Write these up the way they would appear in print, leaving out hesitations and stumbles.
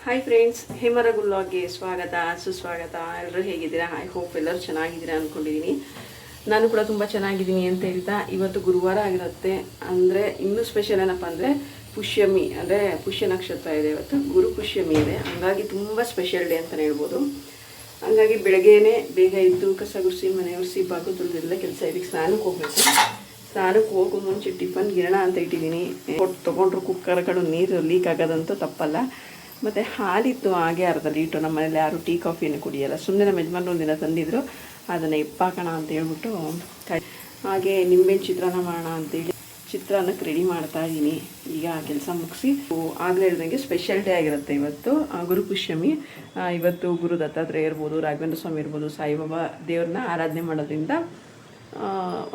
Hi friends, ಹೇಮರಗ್ ವ್ಲಾಗ್ಗೆ ಸ್ವಾಗತ ಸುಸ್ವಾಗತ. ಎಲ್ಲರೂ ಹೇಗಿದ್ದೀರಾ? ಐ ಹೋಪ್ ಎಲ್ಲರೂ ಚೆನ್ನಾಗಿದ್ದೀರಾ ಅಂದ್ಕೊಂಡಿದ್ದೀನಿ. ನಾನು ಕೂಡ ತುಂಬ ಚೆನ್ನಾಗಿದ್ದೀನಿ ಅಂತ ಹೇಳ್ತಾ, ಇವತ್ತು ಗುರುವಾರ ಆಗಿರುತ್ತೆ. ಅಂದರೆ ಇನ್ನೂ ಸ್ಪೆಷಲ್ ಏನಪ್ಪ ಅಂದರೆ ಪುಷ್ಯಮಿ, ಅಂದರೆ ಪುಷ್ಯ ನಕ್ಷತ್ರ ಇದೆ ಇವತ್ತು, ಗುರು ಪುಷ್ಯಮಿ ಇದೆ. ಹಾಗಾಗಿ ತುಂಬ ಸ್ಪೆಷಲ್ ಡೇ ಅಂತಲೇ ಹೇಳ್ಬೋದು. ಹಾಗಾಗಿ ಬೆಳಗ್ಗೆನೇ ಬೇಗ ಇದ್ದು ಕಸ ಗುಡಿಸಿ ಮನೆ ಒರೆಸಿ ಬಾಕು ತುಳಿದೆಲ್ಲ ಕೆಲಸ ಇದಕ್ಕೆ ಸ್ನಾನಕ್ಕೆ ಹೋಗಬೇಕು. ಸ್ನಾನಕ್ಕೆ ಹೋಗೋ ಮುಂಚೆ ಟಿಫನ್ ಗಿರಣ ಅಂತ ಇಟ್ಟಿದ್ದೀನಿ. ತೊಗೊಂಡ್ರು ಕುಕ್ಕರ್ಗಳು ನೀರು ಲೀಕ್ ಆಗೋದಂತೂ ತಪ್ಪಲ್ಲ. ಮತ್ತು ಹಾಲಿತ್ತು ಹಾಗೆ ಅರ್ಧ ಲೀಟ್ರು. ನಮ್ಮ ಮನೇಲಿ ಯಾರು ಟೀ ಕಾಫಿಯನ್ನು ಕುಡಿಯಲ್ಲ. ಸುಮ್ಮನೆ ನಮ್ಮ ಯಜಮಾನ್ರು ಒಂದಿನ ತಂದಿದ್ರು, ಅದನ್ನು ಇಪ್ಪಾಕೋಣ ಅಂತ ಹೇಳ್ಬಿಟ್ಟು ಹಾಗೆ ನಿಂಬೆಹಣ್ಣು ಚಿತ್ರಾನ್ನ ಮಾಡೋಣ ಅಂತೇಳಿ ಚಿತ್ರಾನ್ನಕ್ಕೆ ರೆಡಿ ಮಾಡ್ತಾ ಇದ್ದೀನಿ. ಈಗ ಕೆಲಸ ಮುಗಿಸಿ ಆಗಲೇ ಹೇಳಿದಂಗೆ ಸ್ಪೆಷಲ್ ಡೇ ಆಗಿರುತ್ತೆ ಇವತ್ತು, ಗುರು ಪುಷ್ಯಮಿ. ಇವತ್ತು ಗುರು ದತ್ತಾತ್ರೇಯ ಇರ್ಬೋದು, ರಾಘವೇಂದ್ರ ಸ್ವಾಮಿ ಇರ್ಬೋದು, ಸಾಯಿಬಾಬಾ ದೇವ್ರನ್ನ ಆರಾಧನೆ ಮಾಡೋದ್ರಿಂದ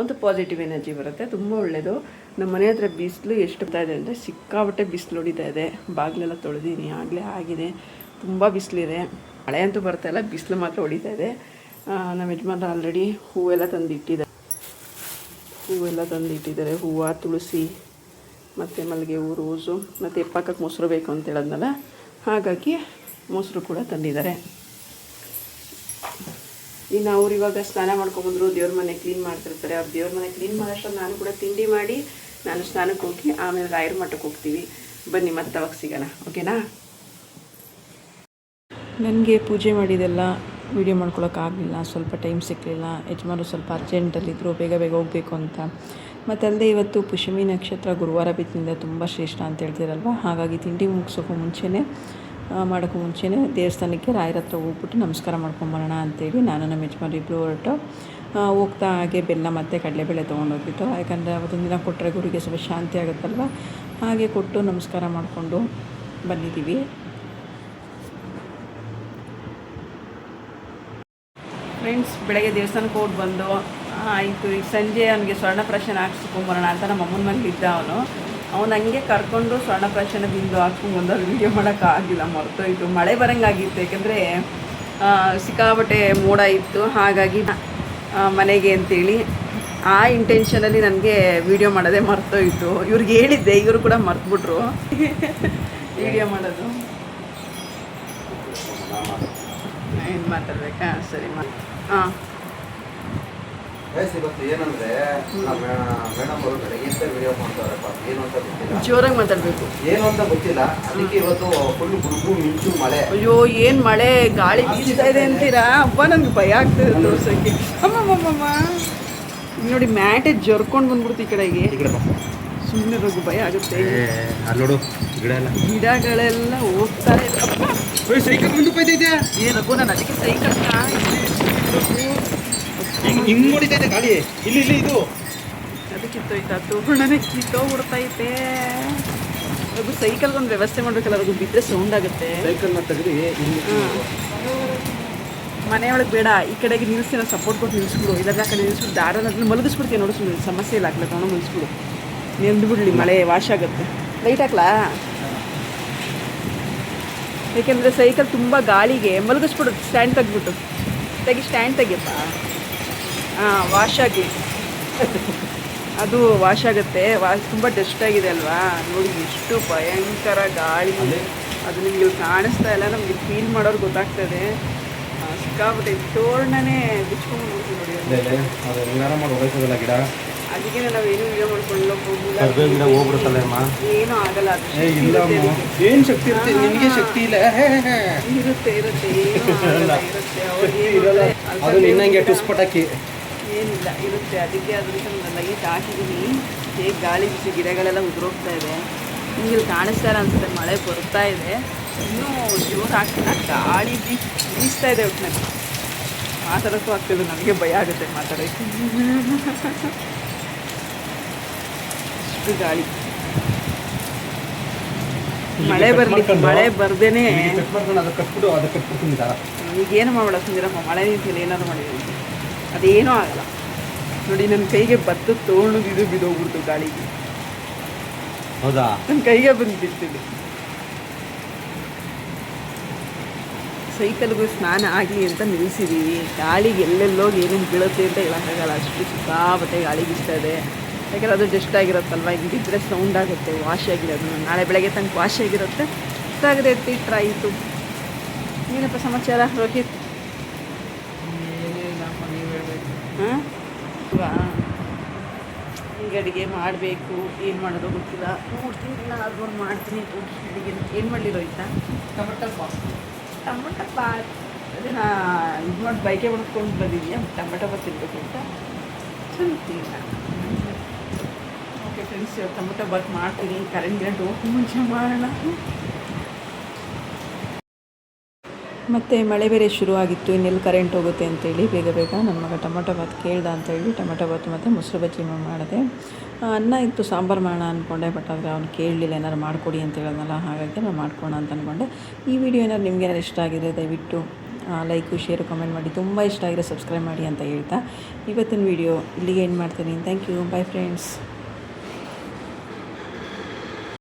ಒಂದು ಪಾಸಿಟಿವ್ ಎನರ್ಜಿ ಬರುತ್ತೆ. ತುಂಬ ಒಳ್ಳೆಯದು. ನಮ್ಮ ಮನೆ ಹತ್ರ ಬಿಸಿಲು ಎಷ್ಟು ಬರ್ತಾ ಇದೆ ಅಂದರೆ ಸಿಕ್ಕಾಬಟ್ಟೆ ಬಿಸಿಲು ಹೊಡಿತಾ ಇದೆ. ಬಾಗಿಲೆಲ್ಲ ತೊಳೆದೀನಿ, ಆಗಲೇ ಆಗಿದೆ. ತುಂಬ ಬಿಸಿಲಿದೆ. ಮಳೆ ಅಂತೂ ಬರ್ತಾಯಿಲ್ಲ, ಬಿಸಿಲು ಮಾತ್ರ ಹೊಡಿತಾ ಇದೆ. ನಮ್ಮ ಯಜಮಾನ್ರು ಆಲ್ರೆಡಿ ಹೂವೆಲ್ಲ ತಂದಿಟ್ಟಿದ್ದಾರೆ. ಹೂವು, ತುಳಸಿ ಮತ್ತು ಮಲ್ಲಿಗೆ ಹೂವು, ರೋಸು ಮತ್ತು ಎಪ್ಪಾಕಕ್ಕೆ ಮೊಸರು ಬೇಕು ಅಂತ ಹೇಳೋದ್ನಲ್ಲ, ಹಾಗಾಗಿ ಮೊಸರು ಕೂಡ ತಂದಿದ್ದಾರೆ. ಇನ್ನು ಅವ್ರು ಇವಾಗ ಸ್ನಾನ ಮಾಡ್ಕೊಂಬಂದ್ರು, ದೇವ್ರ ಮನೆ ಕ್ಲೀನ್ ಮಾಡ್ತಿರ್ತಾರೆ. ಅವ್ರು ದೇವ್ರ ಮನೆ ಕ್ಲೀನ್ ಮಾಡೋಷ್ಟೊಂದು ನಾನು ಕೂಡ ತಿಂಡಿ ಮಾಡಿ ನಾನು ಸ್ನಾನಕ್ಕೆ ಹೋಗಿ ಆಮೇಲೆ ರಾಯರ ಮಠಕ್ಕೆ ಹೋಗ್ತೀವಿ. ಬನ್ನಿ ಮತ್ತೆ ಅವಾಗ ಸಿಗೋಣ, ಓಕೆನಾ? ನನಗೆ ಪೂಜೆ ಮಾಡಿದೆಲ್ಲ ವೀಡಿಯೋ ಮಾಡ್ಕೊಳಕ್ಕಾಗಲಿಲ್ಲ, ಸ್ವಲ್ಪ ಟೈಮ್ ಸಿಕ್ಕಲಿಲ್ಲ. ಯಜಮಾನರು ಸ್ವಲ್ಪ ಅರ್ಜೆಂಟಲ್ಲಿದ್ದರು, ಬೇಗ ಹೋಗಬೇಕು ಅಂತ. ಮತ್ತಲ್ಲದೆ ಇವತ್ತು ಪುಷ್ಯಮಿ ನಕ್ಷತ್ರ ಗುರುವಾರ ಬಿತ್ತಿನಿಂದ ತುಂಬ ಶ್ರೇಷ್ಠ ಅಂತ ಹೇಳ್ತೀರಲ್ವ, ಹಾಗಾಗಿ ತಿಂಡಿ ಮಾಡೋಕ್ಕೂ ಮುಂಚೆನೇ ದೇವಸ್ಥಾನಕ್ಕೆ ರಾಯರ ಹತ್ರ ಹೋಗ್ಬಿಟ್ಟು ನಮಸ್ಕಾರ ಮಾಡ್ಕೊಂಬರೋಣ ಅಂತೇಳಿ ನಾನು ನಮ್ಮ ಯಜಮಾನ್ರು ಇಬ್ಬರು ಹೊರಟು ಹೋಗ್ತಾ ಹಾಗೆ ಬೆಲ್ಲ ಮತ್ತು ಕಡಲೆಬೇಳೆ ತೊಗೊಂಡೋಗಿತ್ತು. ಯಾಕಂದರೆ ಅವತ್ತೊಂದು ದಿನ ಕೊಟ್ಟರೆ ಗುರಿಗೆ ಸ್ವಲ್ಪ ಶಾಂತಿ ಆಗುತ್ತಲ್ವ, ಹಾಗೆ ಕೊಟ್ಟು ನಮಸ್ಕಾರ ಮಾಡಿಕೊಂಡು ಬಂದಿದ್ದೀವಿ. ಫ್ರೆಂಡ್ಸ್, ಬೆಳಗ್ಗೆ ದೇವಸ್ಥಾನಕ್ಕೆ ಹೋಗಿ ಬಂದು ಆಯಿತು. ಈಗ ಸಂಜೆ ಅವನಿಗೆ ಸ್ವರ್ಣಪ್ರಾಶನ ಹಾಕ್ಸ್ಕೊಂಬರೋಣ ಅಂತ ನಮ್ಮ ಅಮ್ಮನ ಮನೇಲಿ ಇದ್ದ ಅವನು ಹಂಗೆ ಕರ್ಕೊಂಡು ಸ್ವರ್ಣಪ್ರಾಶನ ಬಿಂದು ಹಾಕ್ಸ್ಕೊಂಡ್ಬಂದು ಅಲ್ಲಿ ವೀಡಿಯೋ ಮಾಡೋಕ್ಕಾಗಿಲ್ಲ, ಮರ್ತೋಯ್ತು. ಮಳೆ ಬರೋಂಗಾಗಿತ್ತು, ಯಾಕೆಂದರೆ ಸಿಕ್ಕಾಬಟ್ಟೆ ಮೋಡ ಇತ್ತು. ಹಾಗಾಗಿ ಮನೆಗೆ ಅಂತೇಳಿ ಆ ಇಂಟೆನ್ಷನಲ್ಲಿ ನನಗೆ ವೀಡಿಯೋ ಮಾಡೋದೇ ಮರ್ತೋಯ್ತು. ಇವ್ರಿಗೆ ಹೇಳಿದ್ದೆ, ಇವರು ಕೂಡ ಮರ್ತುಬಿಟ್ರು ವೀಡಿಯೋ ಮಾಡೋದು. ಏನು ಮಾತಾಡ್ಬೇಕಾ? ಸರಿ ಹಾಂ. ಏನಂದ್ರೆ ಮೇಡಮ್ ಅವರು ಬೆಳಗ್ಗೆಯಿಂದ ವಿಡಿಯೋ ಮಾಡ್ತಾರಪ್ಪ, ಏನು ಅಂತ ಗೊತ್ತಿಲ್ಲ, ಜೋರಾಗಿ ಮಾತಾಡಬೇಕು, ಏನು ಅಂತ ಗೊತ್ತಿಲ್ಲ. ಅದಕ್ಕೆ ಇವತ್ತು ಫುಲ್ ಗುಡುಗು ಮಿಂಚು ಮಳೆ. ಅಯ್ಯೋ ಏನು ಮಳೆ ಗಾಳಿ ಬೀಸ್ತಾ ಇದೆ ಅಂತೀರಾ? ಅಪ್ಪ ನನಗೆ ಭಯ ಆಗ್ತದೆ ತೋರ್ಸೋಕ್ಕೆ. ಅಮ್ಮಮ್ಮಮ್ಮ ನೋಡಿ, ಮ್ಯಾಟೇ ಜರ್ಕೊಂಡು ಬಂದ್ಬಿಡ್ತು ಈ ಕಡೆಗೆ. ಸುಮ್ಮನೆ ರೋಗು ಭಯ ಆಗುತ್ತೆ. ನೋಡು, ಗಿಡಗಳೆಲ್ಲ ಹೋಗ್ತಾ ಇದೆ. ಸೈಕಲ್ ಮುಂದೆ ಹೋಯ್ತೈತೆ. ಏನಪ್ಪೋ, ನಾನು ಅದಕ್ಕೆ ಸೈಕಲ್ ಹಿಂಗೆ ಹೊಡಿತೈತೆ ಗಾಳಿ. ಇಲ್ಲಿ ಇದು ಅದು ಕಿತ್ತೋಯ್ತಾ, ತೋರಣನೇ ಕಿತ್ತೋಗ್ಬಿಡ್ತೈತೆ. ಅದು ಸೈಕಲ್ಗೊಂದು ವ್ಯವಸ್ಥೆ ಮಾಡಬೇಕಲ್ಲ, ಅದು ಬಿದ್ದರೆ ಸೌಂಡ್ ಆಗುತ್ತೆ. ಸೈಕಲ್ನ ತೆಗೆದು ಮನೆಯೊಳಗೆ ಬೇಡ, ಈ ಕಡೆಗೆ ನಿಲ್ಲಿಸಿ ನಾವು ಸಪೋರ್ಟ್ ಕೊಟ್ಟು ನಿಲ್ಲಿಸ್ಬಿಡು. ಇಲ್ಲಾಂದ್ರೆ ಆ ಕಡೆ ನಿಲ್ಲಿಸ್ಬಿಟ್ಟು ದಾರದಲ್ಲಿ ಮಲಗಿಸ್ಬಿಡ್ತೀವಿ. ನೋಡು, ಸುಮ್ಮನೆ ಸಮಸ್ಯೆ ಇಲ್ಲ, ಹಾಕ್ಲಕ್ಕ ಅವನು ಮಲಗಿಸ್ಬಿಡು. ನೆಂದುಬಿಡ್ಲಿ, ಮಳೆ ವಾಶ್ ಆಗುತ್ತೆ. ಲೈಟ್ ಹಾಕ್ಲಾ? ಏಕೆಂದರೆ ಸೈಕಲ್ ತುಂಬ ಗಾಳಿಗೆ ಮಲಗಿಸ್ಬಿಡು. Stand ತೆಗ್ಬಿಟ್ಟು stand ತೆಗಿಯಪ್ಪ. ಹಾಂ, ವಾಶ್ ಆಗಲಿ. ಅದು ವಾಶ್ ಆಗುತ್ತೆ. ತುಂಬ ಡಸ್ಟ್ ಆಗಿದೆ ಅಲ್ವಾ? ನೋಡಿ ಎಷ್ಟು ಭಯಂಕರ ಗಾಳಿ. ಅದು ನಿಮಗೆ ಕಾಣಿಸ್ತಾ ಇಲ್ಲ, ನಮಗೆ ಫೀಲ್ ಮಾಡೋರು ಗೊತ್ತಾಗ್ತದೆ. ಸಿಕ್ಕಾಬಿಟ್ಟೆ ತೋರಣನೇ ಬಿಚ್ಕೊಂಡು ಹೋಗ್ತೀವಿ ನೋಡಿ. ಗಿಡ ಅದಕ್ಕೆ ನಾವೇನು ವೀಡಿಯೋ ಮಾಡ್ಕೊಳ್ಳೋ ಹೋಗಿಲ್ಲ. ಏನೂ ಆಗಲ್ಲ. ಏನು ಶಕ್ತಿ ಇರುತ್ತೆ ನಿಮಗೆ? ಶಕ್ತಿ ಇಲ್ಲ. ಇರುತ್ತೆ ಟುಸ್ಪಟಾಕಿ ಏನಿಲ್ಲ, ಇರುತ್ತೆ. ಅದಕ್ಕೆ ಅದಕ್ಕೆ ಲೈಟ್ ಹಾಕಿದ್ದೀನಿ. ಹೇಗೆ ಗಾಳಿ ಬಿಸಿ ಗಿಡಗಳೆಲ್ಲ ಉದುರೋಗ್ತಾ ಇದೆ. ನಿಮಗೆ ಕಾಣಿಸ್ತಾ ಇಲ್ಲ ಅನ್ಸುತ್ತೆ, ಮಳೆ ಬರ್ತಾ ಇದೆ. ಇನ್ನೂ ಜೋರು ಹಾಕ್ತಿಲ್ಲ, ಗಾಳಿ ಬೀಸ್ತಾ ಇದೆ. ಒಟ್ಟಿನಲ್ಲಿ ಮಾತಾಡೋಕ್ಕೂ ಆಗ್ತದೆ, ನನಗೆ ಭಯ ಆಗುತ್ತೆ ಮಾತಾಡೋಕ್ಕೆ. ಅಷ್ಟು ಗಾಳಿ. ಮಳೆ ಬರ್ದೇನೆ ಈಗೇನು ಮಾಡಬೇಡ ಸುಂದಿರಪ್ಪ. ಮಳೆ ನಿಂತಿಲ್ಲ, ಏನಾದ್ರು ಮಾಡಿದ್ದೀನಿ, ಅದೇನೂ ಆಗಲ್ಲ. ನೋಡಿ, ನನ್ನ ಕೈಗೆ ಭತ್ತದ ತೋರಣು ಬಿದ್ದೋಗ್ಬಿಡ್ತು ಗಾಳಿಗೆ. ಹೌದಾ? ನನ್ನ ಕೈಗೆ ಬಂದು ಬಿಡ್ತಿದ್ದೆ. ಸೈಕಲ್ಗೂ ಸ್ನಾನ ಆಗಲಿ ಅಂತ ನಿಲ್ಲಿಸಿದ್ದೀವಿ. ಗಾಳಿಗೆ ಎಲ್ಲೆಲ್ಲೋಗಿ ಏನೇನು ಬೀಳುತ್ತೆ ಅಂತ ಹೇಳೋಕ್ಕಾಗಲ್ಲ, ಅಷ್ಟು ಸಿಕ್ಕಾಬಟ್ಟೆ ಗಾಳಿ ಬೀಸ್ತಾ ಇದೆ. ಯಾಕಂದರೆ ಅದು ಜಸ್ಟ್ ಆಗಿರುತ್ತಲ್ವ, ಹಿಂಗಿದ್ರೆ ಸೌಂಡ್ ಆಗುತ್ತೆ. ವಾಶ್ ಆಗಿರೋದು ನಾಳೆ ಬೆಳಗ್ಗೆ ತನಕ ವಾಶ್ ಆಗಿರುತ್ತೆ. ಗೊತ್ತಾಗದೆ ಎತ್ತಿಟ್ರಾಯಿತು. ಏನಪ್ಪ ಸಮಾಚಾರ ರೋಹಿತ್? ಏನಿಲ್ಲಪ್ಪ, ನೀವು ಹೇಳಬೇಕು. ಹಾಂ ಈಗ ಅಡುಗೆ ಮಾಡಬೇಕು, ಏನು ಮಾಡೋದು ಗೊತ್ತಿಲ್ಲ. ನೋಡ್ತೀನಿ, ಏನಾದ್ರು ಒಂದು ಮಾಡ್ತೀನಿ. ಅಡುಗೆ ಏನು ಮಾಡಲಿ ರೋಹಿತಾ? ಟೊಮೆಟೊ ಬಾತ್. ಟೊಮಟೊ ಬಾತ್ ಅದೇ ನಾ ಇದು ಮಾಡಿ ಬೈಕೆ ಮಾಡ್ಕೊಂಡು ಬಂದಿದ್ಯಾ ಟೊಮೆಟೊ ಬಾತ್ ತಿನ್ಬೇಕು ಅಂತ ಚಂತೀನ. ಓಕೆ ಫ್ರೆಂಡ್ಸ್, ಟೊಮೆಟೊ ಬಾತ್ ಮಾಡ್ತೀನಿ. ಕರೆಂಟ್ ಹೋಗಿ ಮುಂಚೆ ಮಾಡೋಣ. ಮತ್ತು ಮಳೆ ಬೇರೆ ಶುರುವಾಗಿತ್ತು, ಇನ್ನೆಲ್ಲಿ ಕರೆಂಟ್ ಹೋಗುತ್ತೆ ಅಂತೇಳಿ ಬೇಗ ಬೇಗ ನನ್ನ ಮಗ ಟೊಮೆಟೊ ಬಾತ್ ಕೇಳ್ದ ಅಂತೇಳಿ ಟೊಮೆಟೊ ಬಾತ್ ಮತ್ತು ಮೊಸರು ಬಜ್ಜಿ ಮಾಡಿದೆ. ಅನ್ನ ಇತ್ತು, ಸಾಂಬಾರು ಮಾಡೋಣ ಅಂದ್ಕೊಂಡೆ. ಬಟ್ ಆದರೆ ಅವ್ನು ಕೇಳಲಿಲ್ಲ, ಏನಾರು ಮಾಡಿಕೊಡಿ ಅಂತ ಹೇಳೋದಲ್ಲ. ಹಾಗಾಗಿ ನಾನು ಮಾಡ್ಕೊಳ್ಳೋಣ ಅಂತ ಅಂದ್ಕೊಂಡೆ. ಈ ವಿಡಿಯೋ ಏನಾದ್ರು ನಿಮ್ಗೆ ಏನಾರು ಇಷ್ಟ ಆಗಿದೆ ದಯವಿಟ್ಟು ಲೈಕು, ಶೇರು, ಕಮೆಂಟ್ ಮಾಡಿ. ತುಂಬ ಇಷ್ಟ ಆಗಿರೋ ಸಬ್ಸ್ಕ್ರೈಬ್ ಮಾಡಿ ಅಂತ ಹೇಳ್ತಾ ಇವತ್ತಿನ ವಿಡಿಯೋ ಇಲ್ಲಿಗೆ ಎಂಡ್ ಮಾಡ್ತೀನಿ. Thank you. Bye friends.